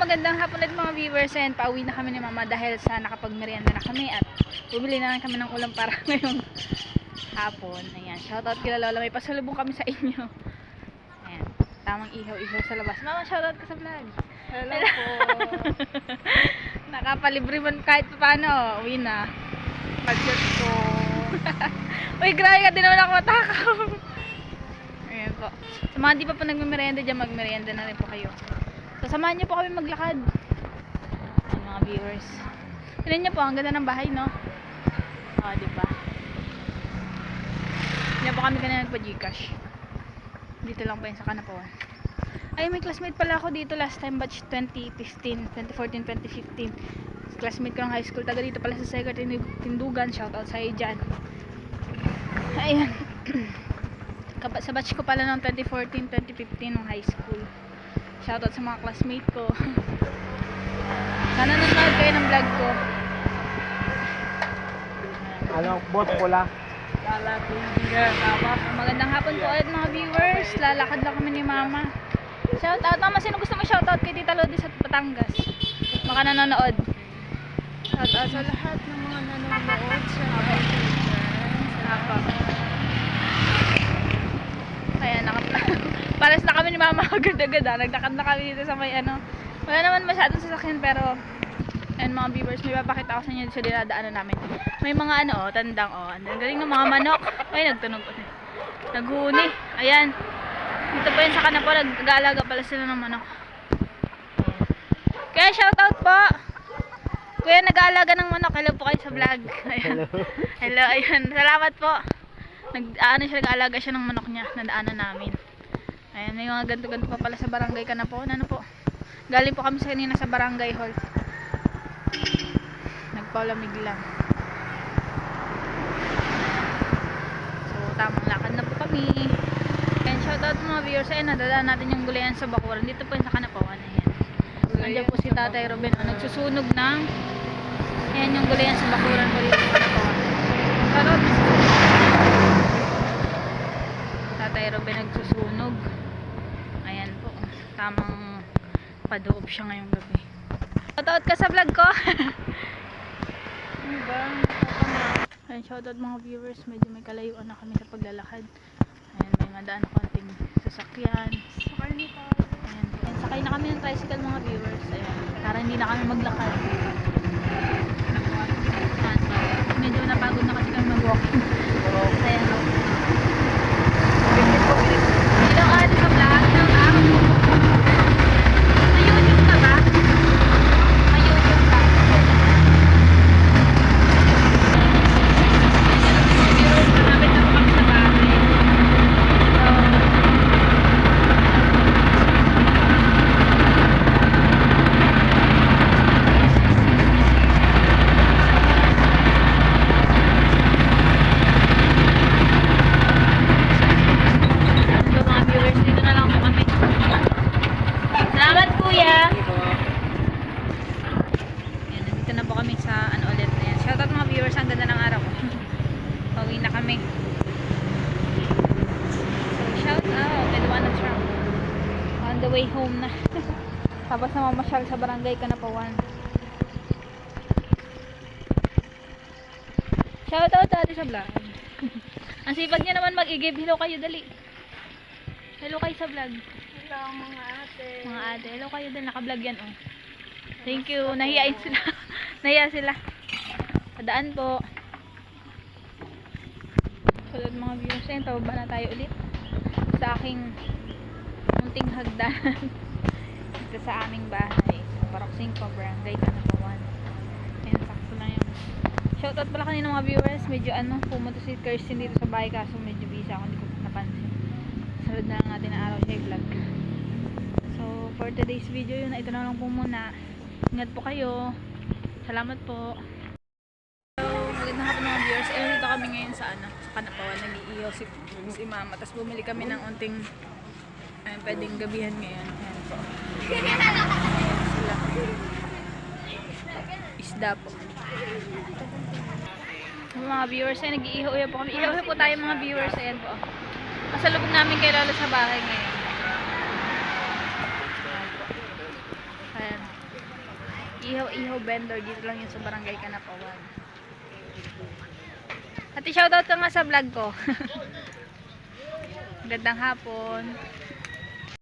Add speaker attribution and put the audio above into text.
Speaker 1: magandang hapon ulit mga viewers. And pauwi na kami ni mama dahil sa nakapagmerienda na kami at bumili na lang kami ng ulam para ngayong hapon. Ayan, shoutout kila Lola, may pasalubong kami sa inyo. Ayan, tamang ihaw-ihaw sa labas. Mama, shoutout ka sa vlog.
Speaker 2: Hello po.
Speaker 1: Nakapalibre man kahit paano. Uwi na.
Speaker 2: Budget ko.
Speaker 1: Uy, grabe ka din naman ako matakaw. Ayan po. Sa mga di pa po nagmimerienda dyan, magmerienda na rin po kayo. So, samahan niyo po kami maglakad. Ayan mga viewers. Tignan niyo po, ang ganda ng bahay, no? O, diba? Yan po kami kanina nagpa-Gcash. Dito lang po yun sa Kanapawan. Ay, may classmate pala ako dito last time, batch 2015, 2014, 2015. Classmate ko ng high school. Taga dito pala sa Sega Tindugan. Shoutout sa iyo dyan. Ayan. Sa batch ko pala ng 2014, 2015 ng high school. Shoutout sa mga classmate ko. Sana nanonood kayo ng vlog ko.
Speaker 2: Ano, bot pula.
Speaker 1: Magandang hapon po ulit mga viewers. Lalakad lang kami ni mama. Shoutout mama, sino gusto mo shoutout kay Tita Lodi sa Batangas? Baka nanonood. Shoutout
Speaker 2: Sa lahat ng mga nanonood sa mga
Speaker 1: Ayan, pares na kami ni mama agad-agad. Nagdakad na kami dito sa may ano. Wala naman masyadong sasakyan pero and mga viewers, may papakita ko sa inyo sa dinadaanan namin. May mga ano, tandang ang galing ng mga manok. Ay, nagtunog ulit. Naghuni. Ayan. Dito pa yun sa Kanapo, nag-aalaga pala sila ng manok. Kaya shoutout po. Kuya, nag-aalaga ng manok. Hello po kayo sa vlog. Ayan. Hello, ayun. Salamat po. Nag-aalaga siya ng manok niya. Nadaanan namin. Ayan, may mga ganto-ganto pa pala sa barangay Kanapo. Ano po? Galing po kami sa kanina sa barangay hall. Nagpaulamig lang. So, tamang lakad na po kami. And shoutout mga viewers. Ayan, nadadaan natin yung gulayan sa Bakuran. Dito po yung sa Kanapawan. Ayan. Nandiyan po si Tatay Ruben. Nagsusunog ng ayan yung gulayan sa Bakuran po dito sa Kanapawan. Shoutout Tatay Ruben nagsusunog. Ayan po. Tamang padoob siya ngayong gabi. Shoutout ka sa vlog ko.
Speaker 2: Ano ba?
Speaker 1: Ayan, shoutout mga viewers. Medyo may kalayuan na kami sa paglalakad. Ayan, may madaan konting sasakyan. Ayan, ayan, sakay na kami ng tricycle mga viewers. Ayan, para hindi na kami maglakad. Ayan, medyo napagod na kasi kami mag-walking. Ayan. Hello, ate sa vlog ng may YouTube ka ba? May YouTube ka? Malapit na po kami sa bahay. Way home na. Tapos na mamasyal sa barangay Kanapawan. Shoutout dati sa vlog. Ang sipag niya naman mag-i-give. Hello kayo, dali. Hello kayo sa vlog.
Speaker 2: Hello mga ate.
Speaker 1: Mga ate, hello kayo dali. Naka-vlog yan, oh. Thank you. Nahiyain sila. Nahiya sila. Padaan po. So, mga viewers, ayun, tababa na tayo ulit sa aking munting hagdan dito sa aming bahay sa Paroxing ko, barangay Kanapawan. Ayan, sakto lang yung shoutout pala kanina mga viewers. Medyo pumunta si Kirsten dito sa bahay kaso medyo busy ako, hindi ko napansin. Salud na lang natin ang araw siya vlog. So for today's video yun, ito na lang po muna. Ingat po kayo. Salamat po. So magandang hapon mga viewers. Dito kami ngayon sa Kanapawan. Nag-iiyaw si mama, tapos bumili kami ng unting pwedeng gabihan ngayon. Ayan po. Ayan sila. Isda po. Mga viewers, ay nag-iihaw po kami. Ihaw po tayo mga viewers. Ayan po. Masalubog namin kay Lolo sa bahay ngayon. Ayan po. Ayan. ihaw-ihaw vendor. Dito lang yun sa Barangay Kanapawan. Ate, shoutout ka nga sa vlog ko. Gandang hapon.